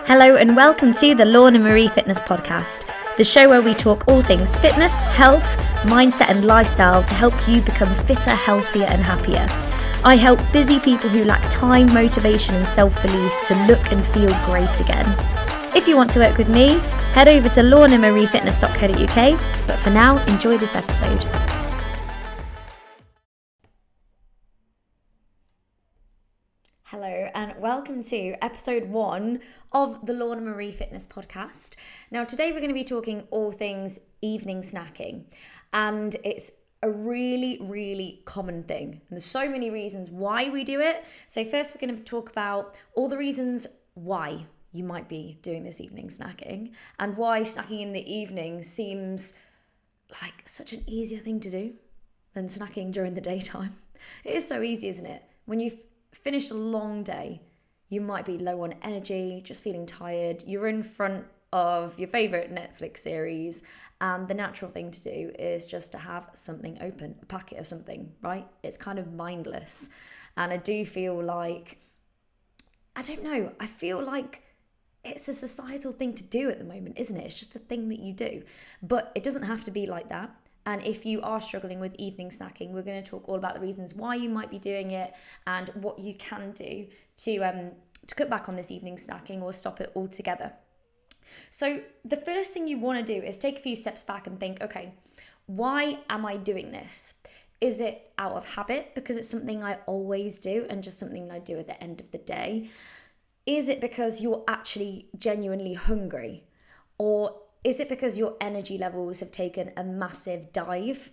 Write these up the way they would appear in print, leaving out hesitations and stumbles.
Hello and welcome to the Lorna Marie Fitness Podcast, the show where we talk all things fitness, health, mindset and lifestyle to help you become fitter, healthier and happier. I help busy people who lack time, motivation and self-belief to look and feel great again. If you want to work with me, head over to lornamariefitness.co.uk, but for now, enjoy this episode. Hello and welcome to episode 1 of the Lorna Marie Fitness Podcast. Now today we're going to be talking all things evening snacking, and it's a really common thing. And there's so many reasons why we do it. So first we're going to talk about all the reasons why you might be doing this evening snacking and why snacking in the evening seems like such an easier thing to do than snacking during the daytime. It is so easy, isn't it? When you've finished a long day, you might be low on energy, just feeling tired. You're in front of your favourite Netflix series, and the natural thing to do is just to have something open, a packet of something, right? It's kind of mindless. And I do feel like, I feel like it's a societal thing to do at the moment, isn't it? It's just a thing that you do. But it doesn't have to be like that. And if you are struggling with evening snacking, we're going to talk all about the reasons why you might be doing it and what you can do to cut back on this evening snacking or stop it altogether. So the first thing you want to do is take a few steps back and think, okay, why am I doing this? Is it out of habit because it's something I always do and just something I do at the end of the day? Is it because you're actually genuinely hungry? Or is it because your energy levels have taken a massive dive?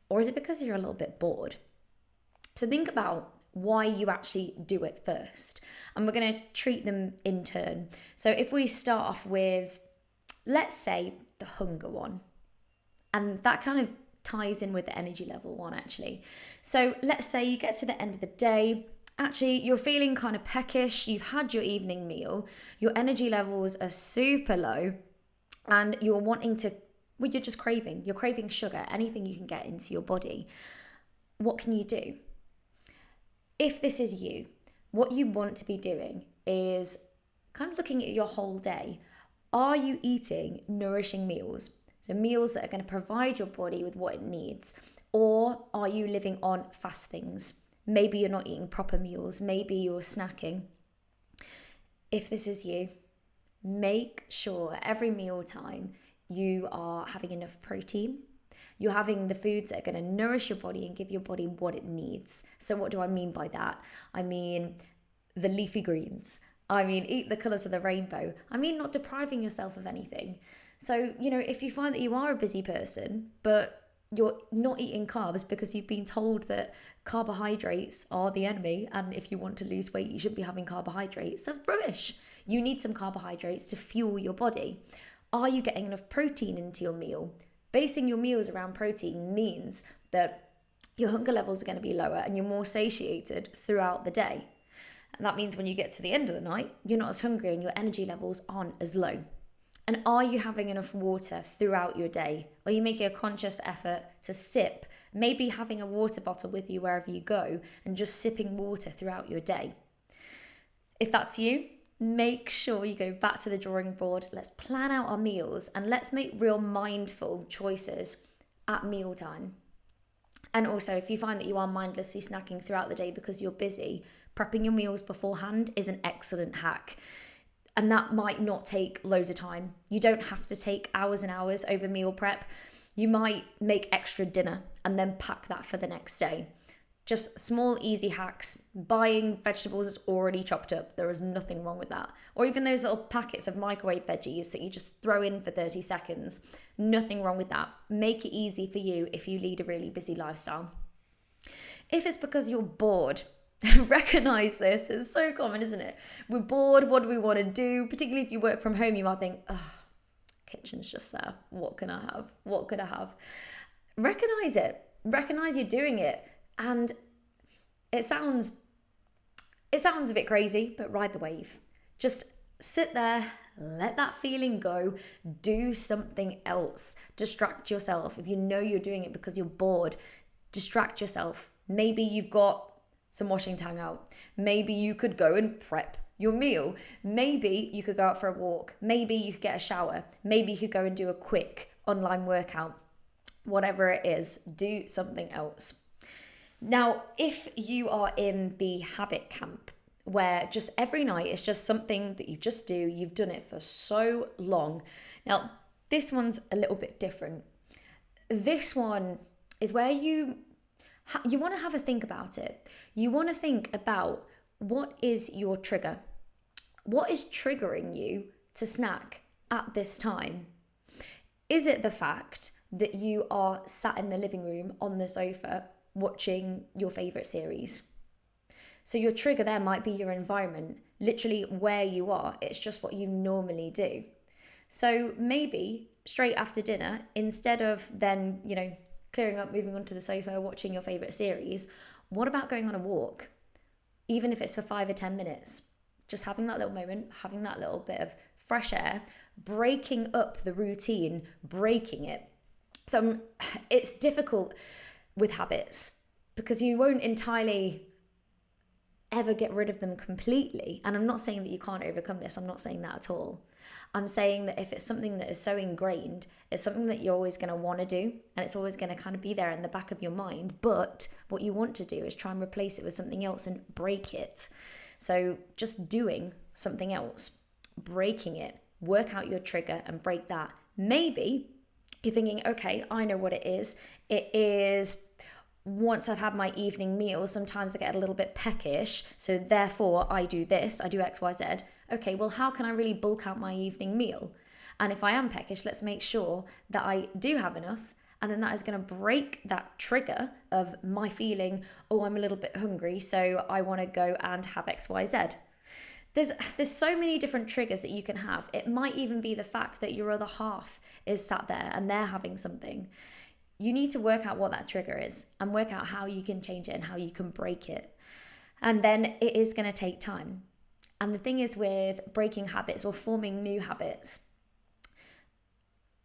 Or is it because you're a little bit bored? So think about why you actually do it first. And we're going to treat them in turn. So if we start off with, let's say, the hunger one. And that kind of ties in with the energy level one, actually. So let's say you get to the end of the day. Actually, you're feeling kind of peckish. You've had your evening meal. Your energy levels are super low. And you're you're just craving. You're craving sugar, anything you can get into your body. What can you do? If this is you, what you want to be doing is kind of looking at your whole day. Are you eating nourishing meals? So meals that are going to provide your body with what it needs. Or are you living on fast things? Maybe you're not eating proper meals. Maybe you're snacking. If this is you, make sure at every meal time you are having enough protein. You're having the foods that are going to nourish your body and give your body what it needs. So what do I mean by that? I mean the leafy greens. I mean eat the colours of the rainbow. I mean not depriving yourself of anything. So, if you find that you are a busy person, but you're not eating carbs because you've been told that carbohydrates are the enemy, and if you want to lose weight, you shouldn't be having carbohydrates, that's rubbish. You need some carbohydrates to fuel your body. Are you getting enough protein into your meal? Basing your meals around protein means that your hunger levels are going to be lower and you're more satiated throughout the day. And that means when you get to the end of the night, you're not as hungry and your energy levels aren't as low. And are you having enough water throughout your day? Are you making a conscious effort to sip, maybe having a water bottle with you wherever you go and just sipping water throughout your day? If that's you, make sure you go back to the drawing board. Let's plan out our meals and let's make real mindful choices at mealtime. And also, if you find that you are mindlessly snacking throughout the day because you're busy, prepping your meals beforehand is an excellent hack. And that might not take loads of time. You don't have to take hours and hours over meal prep. You might make extra dinner and then pack that for the next day. Just small, easy hacks. Buying vegetables that's already chopped up. There is nothing wrong with that. Or even those little packets of microwave veggies that you just throw in for 30 seconds. Nothing wrong with that. Make it easy for you if you lead a really busy lifestyle. If it's because you're bored, recognize this. It's so common, isn't it? We're bored. What do we want to do? Particularly if you work from home, you might think, kitchen's just there. What can I have? What could I have? Recognize it. Recognize you're doing it. And it sounds a bit crazy, but ride the wave. Just sit there, let that feeling go, do something else. Distract yourself. If you know you're doing it because you're bored, distract yourself. Maybe you've got some washing to hang out. Maybe you could go and prep your meal. Maybe you could go out for a walk. Maybe you could get a shower. Maybe you could go and do a quick online workout. Whatever it is, do something else. Now, if you are in the habit camp where just every night it's just something that you just do, you've done it for so long. Now, this one's a little bit different. This one is where you want to have a think about it. You want to think about, what is your trigger? What is triggering you to snack at this time? Is it the fact that you are sat in the living room on the sofa watching your favourite series? So your trigger there might be your environment, literally where you are. It's just what you normally do. So maybe straight after dinner, instead of then, clearing up, moving onto the sofa, watching your favourite series, what about going on a walk? Even if it's for 5 or 10 minutes, just having that little moment, having that little bit of fresh air, breaking up the routine, breaking it. So it's difficult with habits because you won't entirely ever get rid of them completely. And I'm not saying that you can't overcome this. I'm not saying that at all. I'm saying that if it's something that is so ingrained, it's something that you're always going to want to do, and it's always going to kind of be there in the back of your mind. But what you want to do is try and replace it with something else and break it. So just doing something else, breaking it, work out your trigger and break that. Maybe you're thinking, okay, I know what it is. It is, once I've had my evening meal, sometimes I get a little bit peckish. So therefore I do this, I do X, Y, Z. Okay, well, how can I really bulk out my evening meal? And if I am peckish, let's make sure that I do have enough. And then that is going to break that trigger of my feeling, oh, I'm a little bit hungry, so I want to go and have X, Y, Z. There's so many different triggers that you can have. It might even be the fact that your other half is sat there and they're having something. You need to work out what that trigger is and work out how you can change it and how you can break it. And then it is going to take time. And the thing is with breaking habits or forming new habits,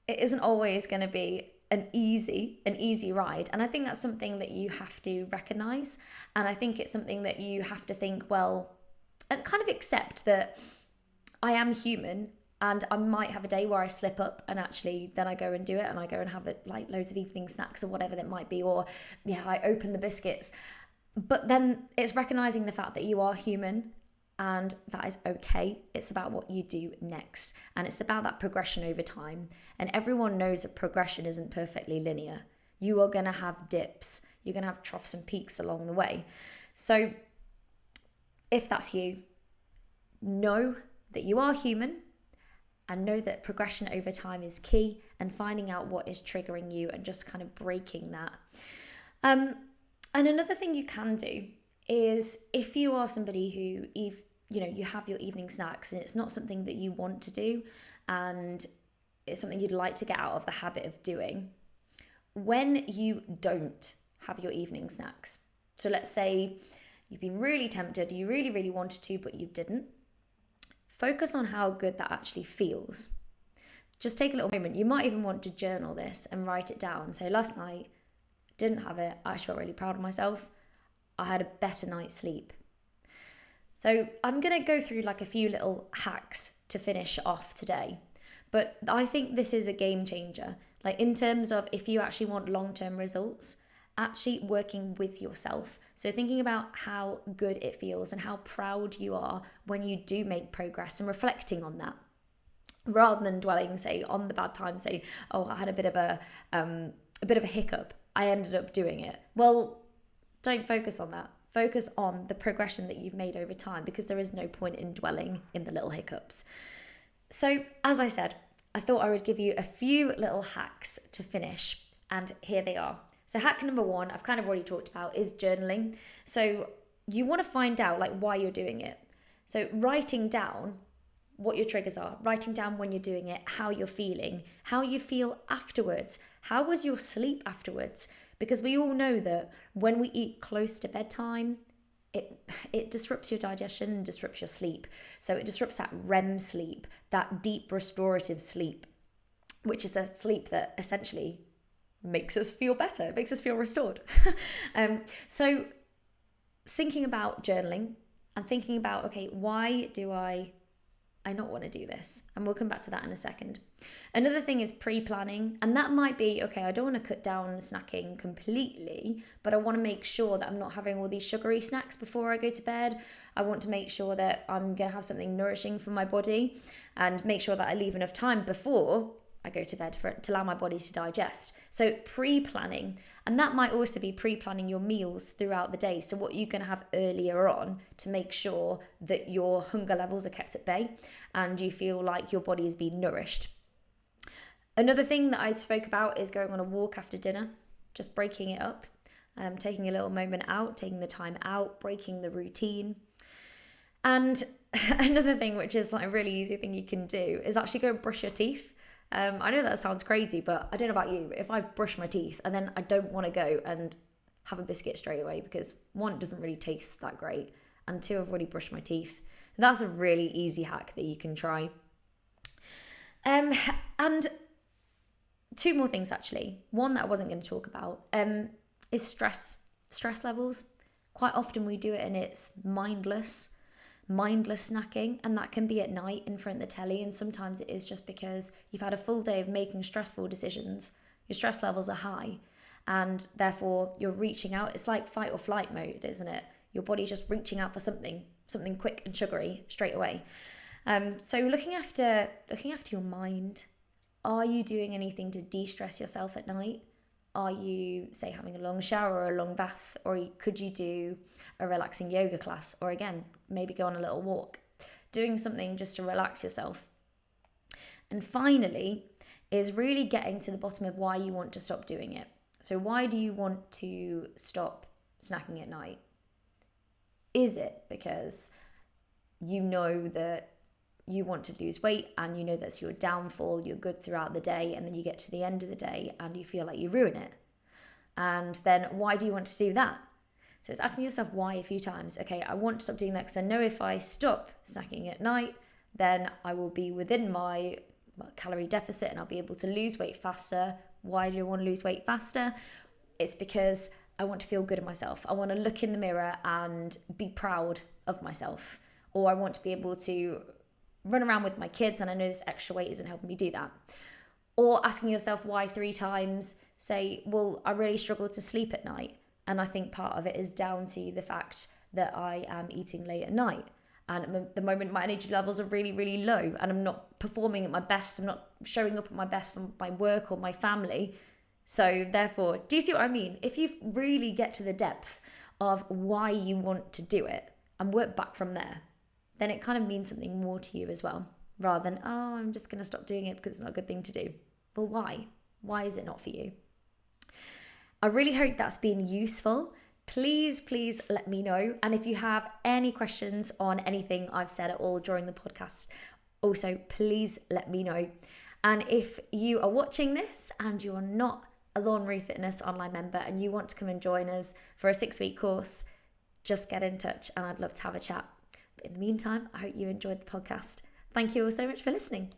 it isn't always going to be an easy ride. And I think that's something that you have to recognize. And I think it's something that you have to think, well, and kind of accept that I am human and I might have a day where I slip up and actually then I go and do it and I go and have it like loads of evening snacks or whatever that might be, or I open the biscuits. But then it's recognizing the fact that you are human and that is okay. It's about what you do next. And it's about that progression over time. And everyone knows that progression isn't perfectly linear. You are going to have dips. You're going to have troughs and peaks along the way. So if that's you, know that you are human and know that progression over time is key, and finding out what is triggering you and just kind of breaking that. And another thing you can do is, if you are somebody who you have your evening snacks and it's not something that you want to do and it's something you'd like to get out of the habit of doing, when you don't have your evening snacks, so let's say you've been really tempted, you really, really wanted to, but you didn't, focus on how good that actually feels. Just take a little moment. You might even want to journal this and write it down. So last night, didn't have it. I actually felt really proud of myself. I had a better night's sleep. So I'm going to go through like a few little hacks to finish off today. But I think this is a game changer. Like in terms of if you actually want long-term results, actually working with yourself. So thinking about how good it feels and how proud you are when you do make progress and reflecting on that, rather than dwelling, say, on the bad times, say, oh, I had a bit of a hiccup, I ended up doing it. Well, don't focus on that. Focus on the progression that you've made over time, because there is no point in dwelling in the little hiccups. So, as I said, I thought I would give you a few little hacks to finish, and here they are. So hack number 1, I've kind of already talked about, is journaling. So you want to find out like why you're doing it. So writing down what your triggers are, writing down when you're doing it, how you're feeling, how you feel afterwards, how was your sleep afterwards? Because we all know that when we eat close to bedtime, it disrupts your digestion and disrupts your sleep. So it disrupts that REM sleep, that deep restorative sleep, which is the sleep that essentially makes us feel better, it makes us feel restored. So thinking about journaling and thinking about, okay, why do I not want to do this? And we'll come back to that in a second. Another thing is pre-planning, and that might be, okay, I don't want to cut down snacking completely, but I want to make sure that I'm not having all these sugary snacks before I go to bed. I want to make sure that I'm going to have something nourishing for my body, and make sure that I leave enough time before I go to bed to allow my body to digest. So pre-planning, and that might also be pre-planning your meals throughout the day. So what you're going to have earlier on to make sure that your hunger levels are kept at bay and you feel like your body is being nourished. Another thing that I spoke about is going on a walk after dinner, just breaking it up, taking a little moment out, taking the time out, breaking the routine. And another thing, which is like a really easy thing you can do, is actually go and brush your teeth. I know that sounds crazy, but I don't know about you. If I brush my teeth and then I don't want to go and have a biscuit straight away because one, it doesn't really taste that great, and two, I've already brushed my teeth. That's a really easy hack that you can try. And two more things actually. One that I wasn't going to talk about is stress levels. Quite often we do it and it's mindless snacking, and that can be at night in front of the telly, and sometimes it is just because you've had a full day of making stressful decisions. Your stress levels are high and therefore you're reaching out. It's like fight or flight mode, isn't it? Your body's just reaching out for something quick and sugary straight away. So looking after your mind. Are you doing anything to de-stress yourself at night? Are you, say, having a long shower or a long bath? Or could you do a relaxing yoga class? Or again, maybe go on a little walk. Doing something just to relax yourself. And finally, is really getting to the bottom of why you want to stop doing it. So why do you want to stop snacking at night? Is it because you know that you want to lose weight and you know that's your downfall, you're good throughout the day, and then you get to the end of the day and you feel like you ruin it? And then why do you want to do that? So it's asking yourself why a few times. Okay, I want to stop doing that because I know if I stop snacking at night, then I will be within my calorie deficit and I'll be able to lose weight faster. Why do I want to lose weight faster? It's because I want to feel good in myself. I want to look in the mirror and be proud of myself. Or I want to be able to run around with my kids and I know this extra weight isn't helping me do that. Or asking yourself why 3 times, say, well, I really struggle to sleep at night. And I think part of it is down to the fact that I am eating late at night. And at the moment, my energy levels are really, really low and I'm not performing at my best. I'm not showing up at my best for my work or my family. So therefore, do you see what I mean? If you really get to the depth of why you want to do it and work back from there, then it kind of means something more to you as well, rather than, oh, I'm just going to stop doing it because it's not a good thing to do. Well, why? Why is it not for you? I really hope that's been useful. Please let me know. And if you have any questions on anything I've said at all during the podcast, also please let me know. And if you are watching this and you're not a Law and Marie Fitness online member and you want to come and join us for a 6-week course, just get in touch and I'd love to have a chat. But in the meantime, I hope you enjoyed the podcast. Thank you all so much for listening.